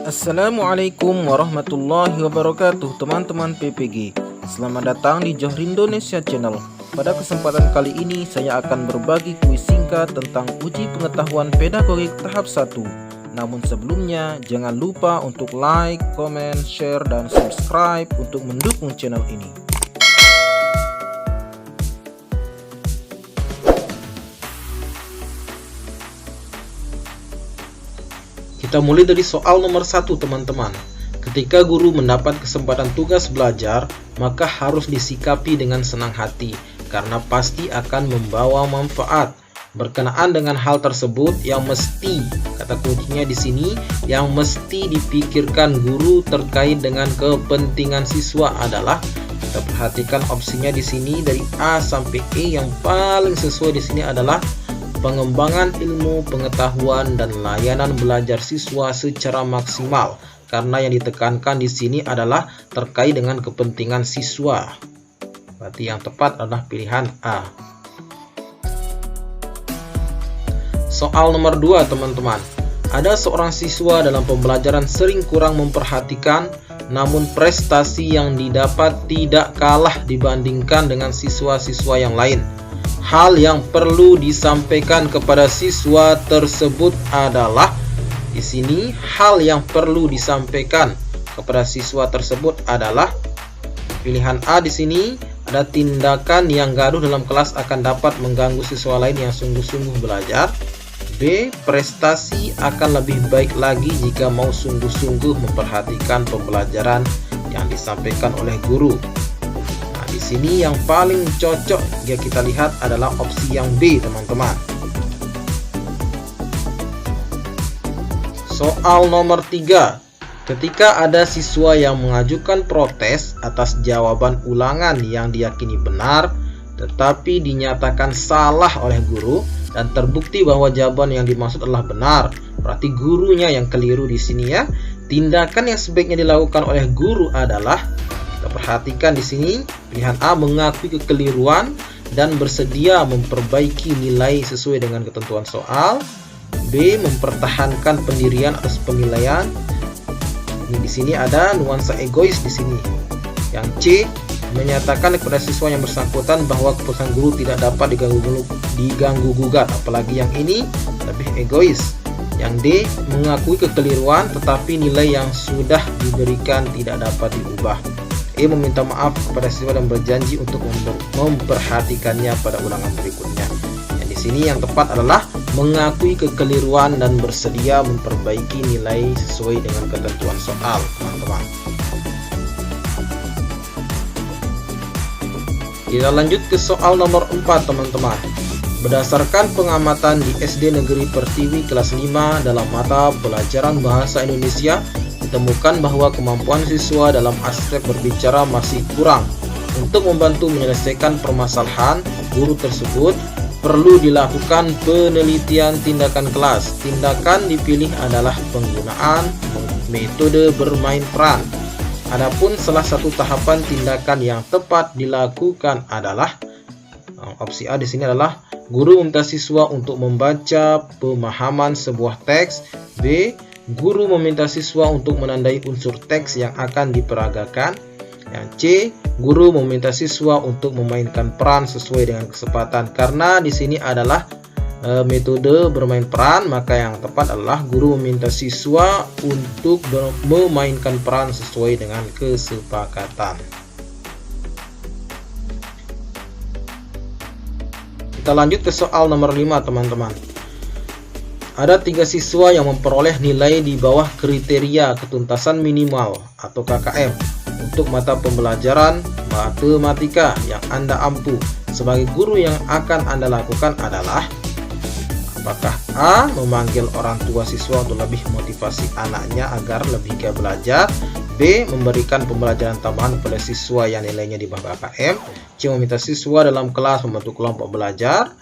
Assalamualaikum warahmatullahi wabarakatuh teman-teman PPG. Selamat datang di Johor Indonesia Channel. Pada kesempatan kali ini saya akan berbagi kuis singkat tentang uji pengetahuan pedagogik tahap 1. Namun sebelumnya jangan lupa untuk like, comment, share, dan subscribe untuk mendukung channel ini. Kita mulai dari soal nomor 1 teman-teman. Ketika guru mendapat kesempatan tugas belajar, maka harus disikapi dengan senang hati, karena pasti akan membawa manfaat. Berkenaan dengan hal tersebut, yang mesti, kata kuncinya di sini, yang mesti dipikirkan guru terkait dengan kepentingan siswa adalah, kita perhatikan opsinya di sini dari A sampai E, yang paling sesuai di sini adalah pengembangan ilmu, pengetahuan, dan layanan belajar siswa secara maksimal, karena yang ditekankan di sini adalah terkait dengan kepentingan siswa. Berarti yang tepat adalah pilihan A. Soal nomor 2 teman-teman. Ada seorang siswa dalam pembelajaran sering kurang memperhatikan, namun prestasi yang didapat tidak kalah dibandingkan dengan siswa-siswa yang lain. Hal yang perlu disampaikan kepada siswa tersebut adalah, di sini hal yang perlu disampaikan kepada siswa tersebut adalah pilihan A. Di sini ada tindakan yang gaduh dalam kelas akan dapat mengganggu siswa lain yang sungguh-sungguh belajar. B. Prestasi akan lebih baik lagi jika mau sungguh-sungguh memperhatikan pembelajaran yang disampaikan oleh guru. Di sini yang paling cocok jika kita lihat adalah opsi yang B teman-teman. Soal nomor 3. Ketika ada siswa yang mengajukan protes atas jawaban ulangan yang diyakini benar tetapi dinyatakan salah oleh guru dan terbukti bahwa jawaban yang dimaksud adalah benar, berarti gurunya yang keliru di sini ya. Tindakan yang sebaiknya dilakukan oleh guru adalah, kita perhatikan di sini pilihan A, mengakui kekeliruan dan bersedia memperbaiki nilai sesuai dengan ketentuan soal. B. Mempertahankan pendirian atas penilaian. Ini di sini ada nuansa egois di sini. Yang C. Menyatakan kepada siswa yang bersangkutan bahwa keputusan guru tidak dapat diganggu gugat, apalagi yang ini lebih egois. Yang D. Mengakui kekeliruan tetapi nilai yang sudah diberikan tidak dapat diubah. E. Meminta maaf kepada siswa dan berjanji untuk memperhatikannya pada ulangan berikutnya. Yang di sini yang tepat adalah mengakui kekeliruan dan bersedia memperbaiki nilai sesuai dengan ketentuan soal, teman-teman. Kita lanjut ke soal nomor 4 teman-teman. Berdasarkan pengamatan di SD Negeri Pertiwi kelas 5 dalam mata pelajaran Bahasa Indonesia, ditemukan bahwa kemampuan siswa dalam aspek berbicara masih kurang. Untuk membantu menyelesaikan permasalahan guru tersebut, perlu dilakukan penelitian tindakan kelas. Tindakan dipilih adalah penggunaan metode bermain peran. Adapun salah satu tahapan tindakan yang tepat dilakukan adalah, opsi A di sini adalah guru meminta siswa untuk membaca pemahaman sebuah teks. B. Guru meminta siswa untuk menandai unsur teks yang akan diperagakan. Yang C. Guru meminta siswa untuk memainkan peran sesuai dengan kesempatan. Karena di sini adalah metode bermain peran, maka yang tepat adalah guru meminta siswa untuk memainkan peran sesuai dengan kesepakatan. Kita lanjut ke soal nomor 5 teman-teman. Ada 3 siswa yang memperoleh nilai di bawah kriteria ketuntasan minimal atau KKM untuk mata pembelajaran matematika yang Anda ampu. Sebagai guru yang akan Anda lakukan adalah, apakah A. Memanggil orang tua siswa untuk lebih motivasi anaknya agar lebih giat belajar. B. Memberikan pembelajaran tambahan pada siswa yang nilainya di bawah KKM. C. Meminta siswa dalam kelas membentuk kelompok belajar.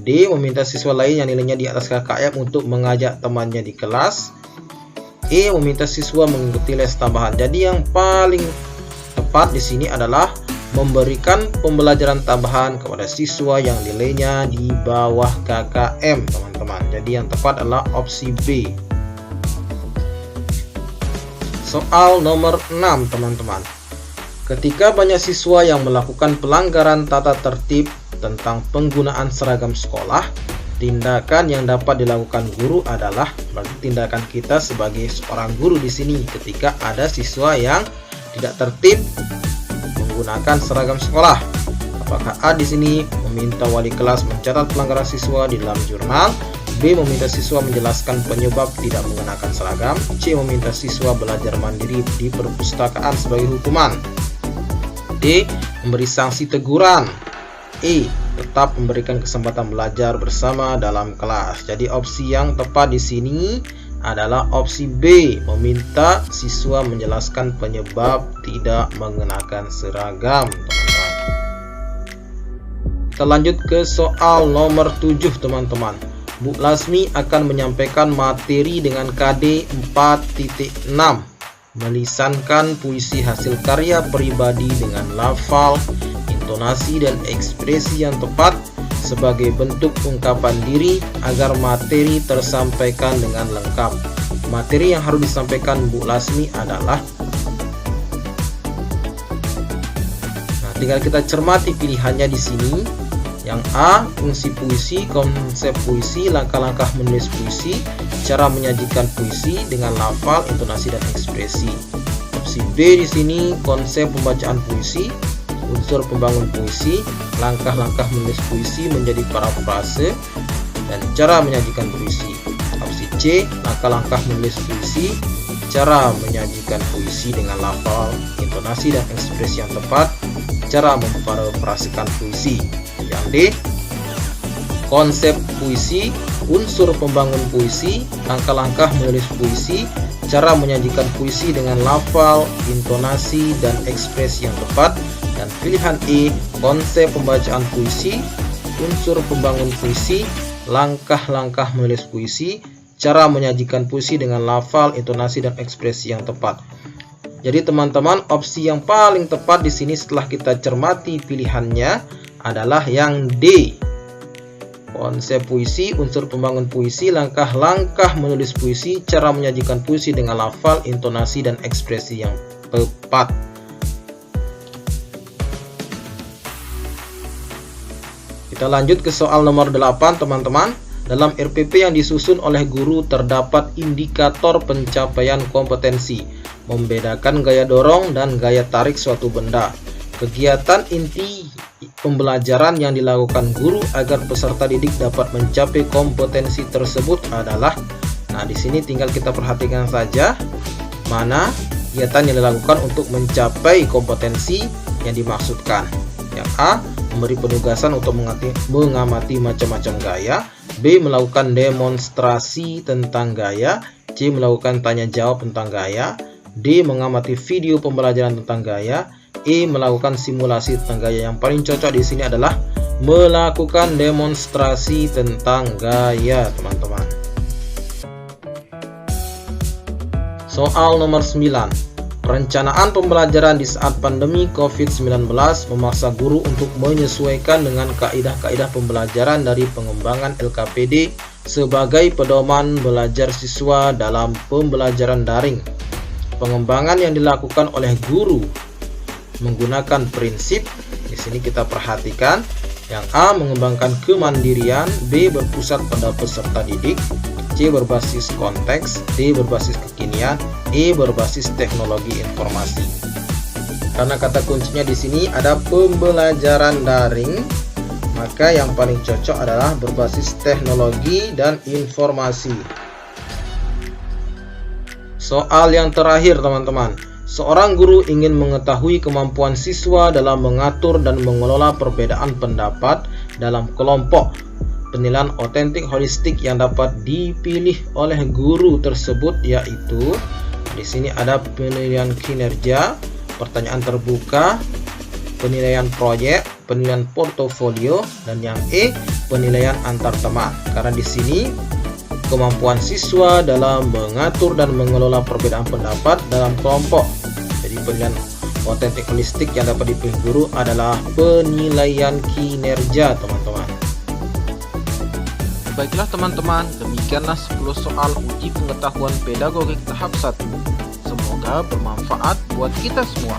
D. Meminta siswa lain yang nilainya di atas KKM untuk mengajak temannya di kelas. E. Meminta siswa mengikuti les tambahan. Jadi yang paling tepat di sini adalah memberikan pembelajaran tambahan kepada siswa yang nilainya di bawah KKM, teman-teman. Jadi yang tepat adalah opsi B. Soal nomor 6 teman-teman. Ketika banyak siswa yang melakukan pelanggaran tata tertib tentang penggunaan seragam sekolah, tindakan yang dapat dilakukan guru adalah tindakan kita sebagai seorang guru di sini ketika ada siswa yang tidak tertib menggunakan seragam sekolah. Apakah A di sini meminta wali kelas mencatat pelanggaran siswa di dalam jurnal, B meminta siswa menjelaskan penyebab tidak mengenakan seragam, C meminta siswa belajar mandiri di perpustakaan sebagai hukuman, D memberi sanksi teguran, E tetap memberikan kesempatan belajar bersama dalam kelas. Jadi opsi yang tepat di sini adalah opsi B, meminta siswa menjelaskan penyebab tidak mengenakan seragam, teman-teman. Kita lanjut ke soal nomor 7 teman-teman. Bu Lasmi akan menyampaikan materi dengan KD 4.6, melisankan puisi hasil karya pribadi dengan lafal, intonasi dan ekspresi yang tepat sebagai bentuk ungkapan diri agar materi tersampaikan dengan lengkap. Materi yang harus disampaikan Bu Lasmi adalah, nah, tinggal kita cermati pilihannya di sini. Yang A, fungsi puisi, konsep puisi, langkah-langkah menulis puisi, cara menyajikan puisi dengan lafal, intonasi dan ekspresi. Opsi B di sini, konsep pembacaan puisi, unsur pembangun puisi, langkah-langkah menulis puisi menjadi parafrase, dan cara menyajikan puisi. Opsi C, langkah-langkah menulis puisi, cara menyajikan puisi dengan lafal, intonasi dan ekspresi yang tepat, cara memparafrasekan puisi. Yang D, konsep puisi, unsur pembangun puisi, langkah-langkah menulis puisi, cara menyajikan puisi dengan lafal, intonasi, dan ekspresi yang tepat. Dan pilihan E, konsep pembacaan puisi, unsur pembangun puisi, langkah-langkah menulis puisi, cara menyajikan puisi dengan lafal, intonasi, dan ekspresi yang tepat. Jadi teman-teman, opsi yang paling tepat di sini setelah kita cermati pilihannya adalah yang D. Konsep puisi, unsur pembangun puisi, langkah-langkah menulis puisi, cara menyajikan puisi dengan lafal, intonasi, dan ekspresi yang tepat. Kita lanjut ke soal nomor 8 teman-teman. Dalam RPP yang disusun oleh guru terdapat indikator pencapaian kompetensi, membedakan gaya dorong dan gaya tarik suatu benda. Kegiatan inti pembelajaran yang dilakukan guru agar peserta didik dapat mencapai kompetensi tersebut adalah, nah di sini tinggal kita perhatikan saja mana kegiatan yang dilakukan untuk mencapai kompetensi yang dimaksudkan. Yang A, memberi penugasan untuk mengamati macam-macam gaya, B, melakukan demonstrasi tentang gaya, C, melakukan tanya jawab tentang gaya, D, mengamati video pembelajaran tentang gaya, E, melakukan simulasi tentang gaya. Yang paling cocok di sini adalah melakukan demonstrasi tentang gaya, teman-teman. Soal nomor 9. Perencanaan pembelajaran di saat pandemi COVID-19 memaksa guru untuk menyesuaikan dengan kaidah-kaidah pembelajaran dari pengembangan LKPD sebagai pedoman belajar siswa dalam pembelajaran daring. Pengembangan yang dilakukan oleh guru menggunakan prinsip, di sini kita perhatikan, yang A, mengembangkan kemandirian, B, berpusat pada peserta didik, C, berbasis konteks, D, berbasis kekinian, E, berbasis teknologi informasi. Karena kata kuncinya di sini ada pembelajaran daring, maka yang paling cocok adalah berbasis teknologi dan informasi. Soal yang terakhir teman-teman. Seorang guru ingin mengetahui kemampuan siswa dalam mengatur dan mengelola perbedaan pendapat dalam kelompok. Penilaian otentik holistik yang dapat dipilih oleh guru tersebut yaitu, di sini ada penilaian kinerja, pertanyaan terbuka, penilaian proyek, penilaian portofolio, dan yang E, penilaian antar teman. Karena di sini kemampuan siswa dalam mengatur dan mengelola perbedaan pendapat dalam kelompok. Jadi penilaian otentik holistik yang dapat dipilih guru adalah penilaian kinerja, teman-teman. Baiklah teman-teman, demikianlah 10 soal uji pengetahuan pedagogik tahap 1. Semoga Semoga bermanfaat buat kita semua.